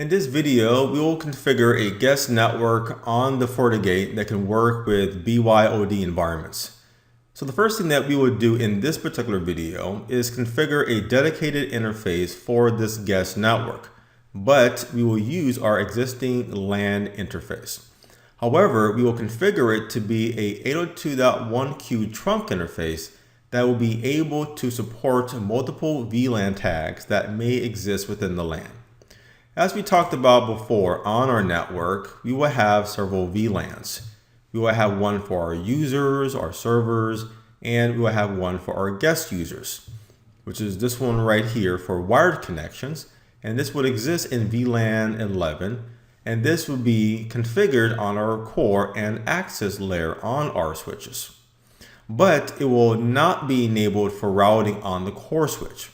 In this video, we will configure a guest network on the FortiGate that can work with BYOD environments. So the first thing that we will do in this particular video is configure a dedicated interface for this guest network, but we will use our existing LAN interface. However, we will configure it to be a 802.1q trunk interface that will be able to support multiple VLAN tags that may exist within the LAN. As we talked about before, on our network, we will have several VLANs. We will have one for our users, our servers, and we will have one for our guest users, which is this one right here for wired connections. And this would exist in VLAN 11. And this would be configured on our core and access layer on our switches. But it will not be enabled for routing on the core switch.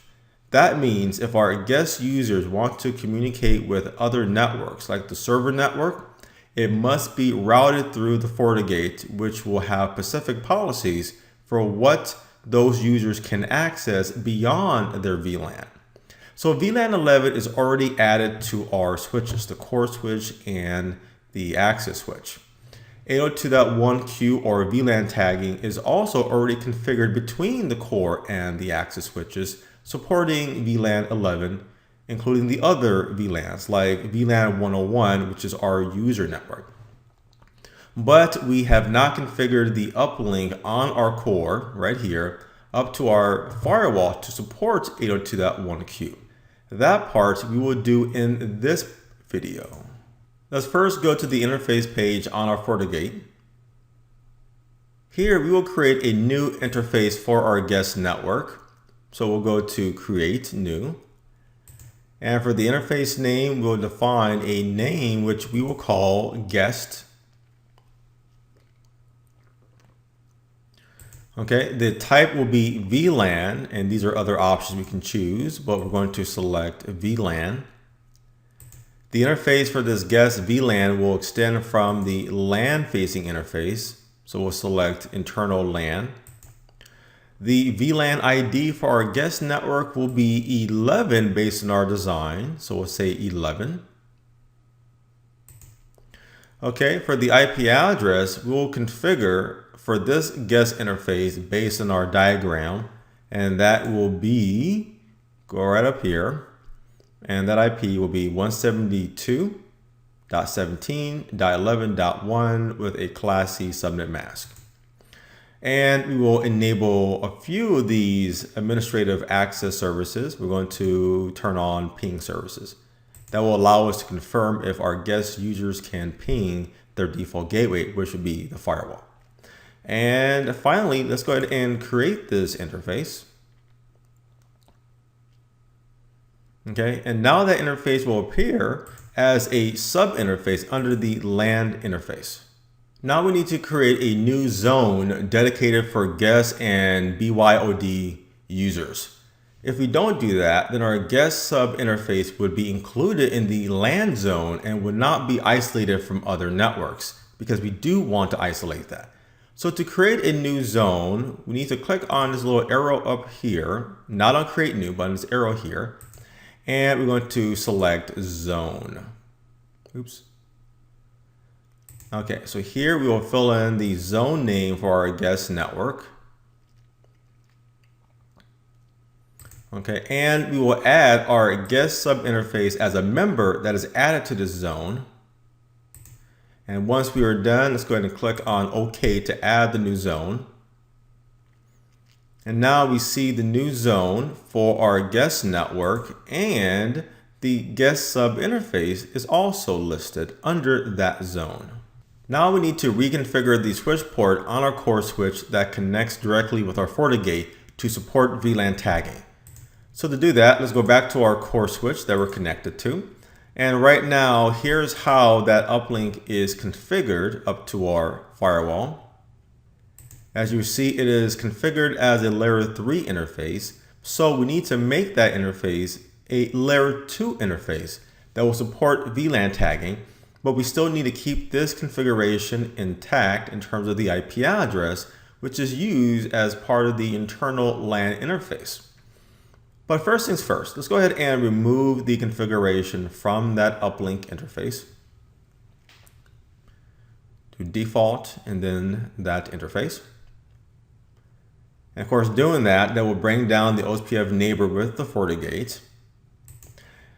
That means if our guest users want to communicate with other networks like the server network, it must be routed through the FortiGate, which will have specific policies for what those users can access beyond their VLAN. So VLAN 11 is already added to our switches, the core switch and the access switch. 802.1q or VLAN tagging is also already configured between the core and the access switches, supporting VLAN 11, including the other VLANs like VLAN 101, which is our user network. But we have not configured the uplink on our core right here up to our firewall to support 802.1q. That part we will do in this video. Let's first go to the interface page on our FortiGate. Here we will create a new interface for our guest network. So we'll go to Create New. And for the interface name, we'll define a name which we will call Guest. Okay, the type will be VLAN, and these are other options we can choose, but we're going to select VLAN. The interface for this guest VLAN will extend from the LAN facing interface. So we'll select internal LAN. The VLAN ID for our guest network will be 11 based on our design. So we'll say 11. Okay, for the IP address, we'll configure for this guest interface based on our diagram. And that will be, go right up here. And that IP will be 172.17.11.1 with a Class C subnet mask. And we will enable a few of these administrative access services. We're going to turn on ping services. That will allow us to confirm if our guest users can ping their default gateway, which would be the firewall. And finally, let's go ahead and create this interface. Okay, and now that interface will appear as a sub-interface under the LAN interface. Now we need to create a new zone dedicated for guest and BYOD users. If we don't do that, then our guest sub interface would be included in the LAN zone and would not be isolated from other networks, because we do want to isolate that. So to create a new zone, we need to click on this little arrow up here, not on create new, but on this arrow here. And we're going to select zone. Oops. Okay, so here we will fill in the zone name for our guest network. Okay, and we will add our guest sub interface as a member that is added to this zone. And once we are done, let's go ahead and click on OK to add the new zone. And now we see the new zone for our guest network, and the guest sub interface is also listed under that zone. Now we need to reconfigure the switch port on our core switch that connects directly with our FortiGate to support VLAN tagging. So to do that, let's go back to our core switch that we're connected to. And right now, here's how that uplink is configured up to our firewall. As you see, it is configured as a layer 3 interface. So we need to make that interface a layer 2 interface that will support VLAN tagging, but we still need to keep this configuration intact in terms of the IP address, which is used as part of the internal LAN interface. But first things first, let's go ahead and remove the configuration from that uplink interface to default and then that interface. And of course, doing that will bring down the OSPF neighbor with the FortiGate.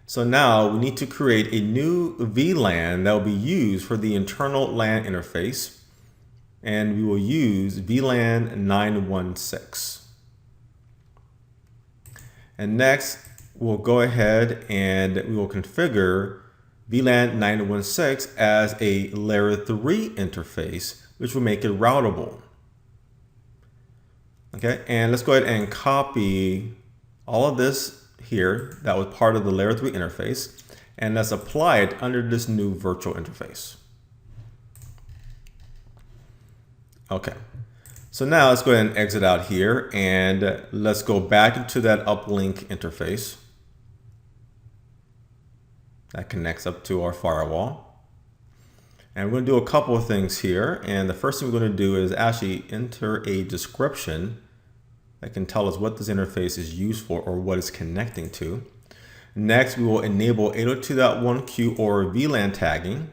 So now we need to create a new VLAN that will be used for the internal LAN interface. And we will use VLAN 916. And next, we'll go ahead and we will configure VLAN 916 as a layer 3 interface, which will make it routable. Okay, and let's go ahead and copy all of this here that was part of the layer 3 interface, and let's apply it under this new virtual interface. Okay, so now let's go ahead and exit out here and let's go back into that uplink interface that connects up to our firewall. And we're going to do a couple of things here. And the first thing we're going to do is actually enter a description that can tell us what this interface is used for or what it's connecting to. Next, we will enable 802.1q or VLAN tagging.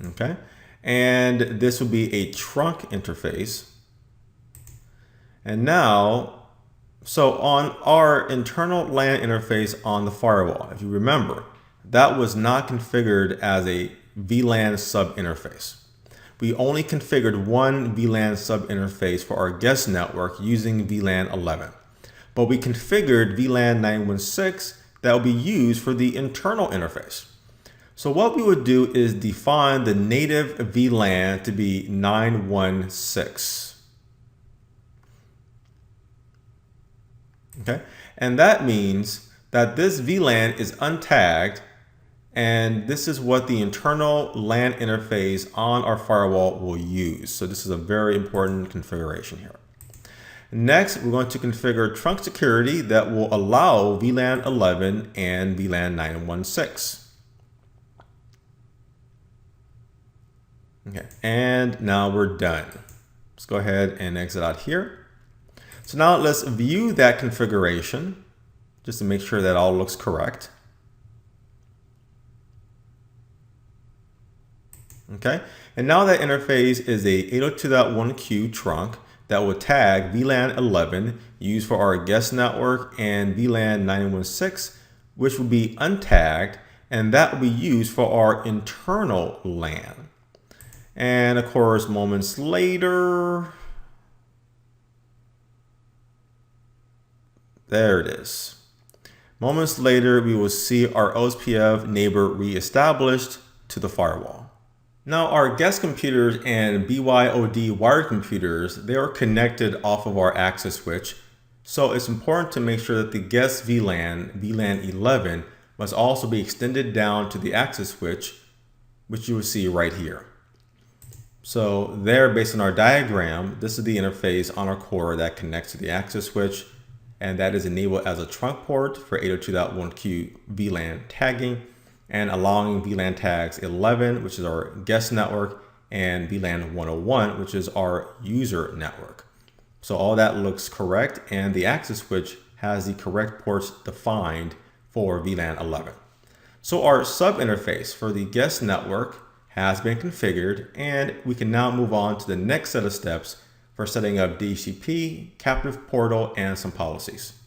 Okay, and this will be a trunk interface. And now, so on our internal LAN interface on the firewall, if you remember, that was not configured as a VLAN sub interface. We only configured one VLAN sub interface for our guest network using VLAN 11. But we configured VLAN 916 that will be used for the internal interface. So what we would do is define the native VLAN to be 916. Okay, and that means that this VLAN is untagged, and this is what the internal LAN interface on our firewall will use. So this is a very important configuration here. Next, we're going to configure trunk security that will allow VLAN 11 and VLAN 916. Okay, and now we're done. Let's go ahead and exit out here. So now let's view that configuration just to make sure that all looks correct. Okay, and now that interface is a 802.1q trunk that will tag VLAN 11 used for our guest network and VLAN 916, which will be untagged, and that will be used for our internal LAN. And of course, moments later, there it is. Moments later, we will see our OSPF neighbor reestablished to the firewall. Now, our guest computers and BYOD wired computers, they are connected off of our access switch. So it's important to make sure that the guest VLAN, VLAN 11, must also be extended down to the access switch, which you will see right here. So there, based on our diagram, this is the interface on our core that connects to the access switch, and that is enabled as a trunk port for 802.1q VLAN tagging and allowing VLAN tags 11, which is our guest network, and VLAN 101, which is our user network. So all that looks correct, and the access switch has the correct ports defined for VLAN 11. So our sub interface for the guest network has been configured, and we can now move on to the next set of steps for setting up DHCP, captive portal, and some policies.